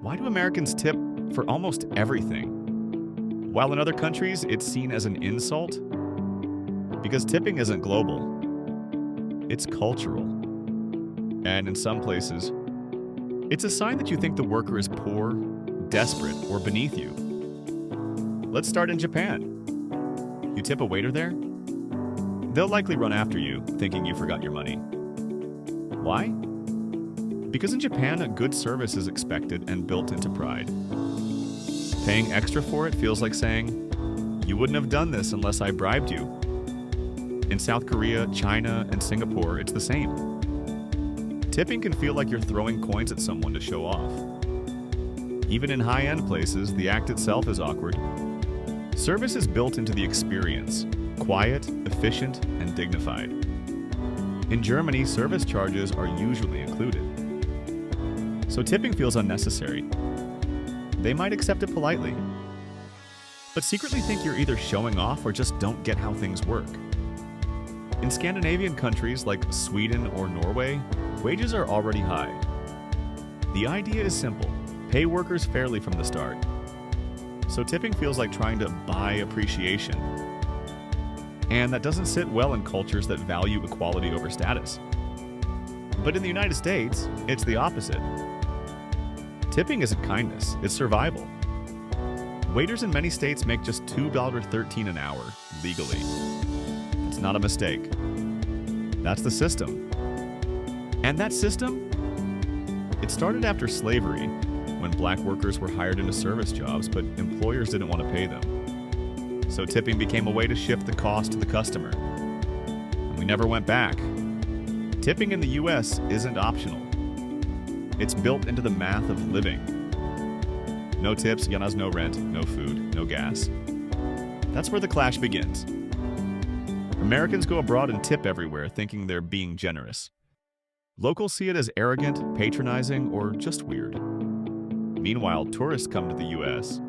Why do Americans tip for almost everything? While in other countries it's seen as an insult? Because tipping isn't global, it's cultural. And in some places, it's a sign that you think the worker is poor, desperate, or beneath you. Let's start in Japan. You tip a waiter there? They'll likely run after you, thinking you forgot your money. Why? Because in Japan, a good service is expected and built into pride. Paying extra for it feels like saying, "You wouldn't have done this unless I bribed you." In South Korea, China, and Singapore, it's the same. Tipping can feel like you're throwing coins at someone to show off. Even in high-end places, the act itself is awkward. Service is built into the experience, quiet, efficient, and dignified. In Germany, service charges are usually included. So tipping feels unnecessary. They might accept it politely, but secretly think you're either showing off or just don't get how things work. In Scandinavian countries like Sweden or Norway, wages are already high. The idea is simple: pay workers fairly from the start. So tipping feels like trying to buy appreciation. And that doesn't sit well in cultures that value equality over status. But in the United States, it's the opposite. Tipping isn't kindness, it's survival. Waiters in many states make just $2.13 an hour, legally. It's not a mistake. That's the system. And that system? It started after slavery, when black workers were hired into service jobs, but employers didn't want to pay them. So tipping became a way to shift the cost to the customer. And we never went back. Tipping in the US isn't optional. It's built into the math of living. No tips, Yana's no rent, no food, no gas. That's where the clash begins. Americans go abroad and tip everywhere, thinking they're being generous. Locals see it as arrogant, patronizing, or just weird. Meanwhile, tourists come to the US.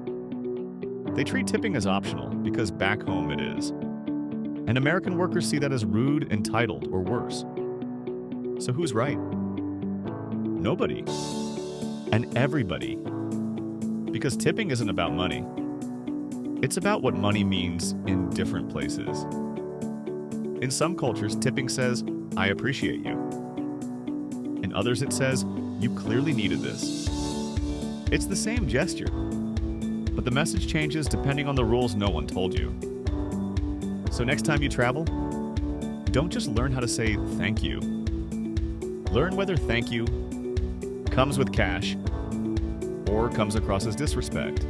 They treat tipping as optional because back home it is. And American workers see that as rude, entitled, or worse. So who's right? Nobody. And everybody. Because tipping isn't about money. It's about what money means in different places. In some cultures, tipping says, "I appreciate you." In others, it says, "You clearly needed this." It's the same gesture, but the message changes depending on the rules no one told you. So next time you travel, don't just learn how to say thank you. Learn whether thank you comes with cash or comes across as disrespect.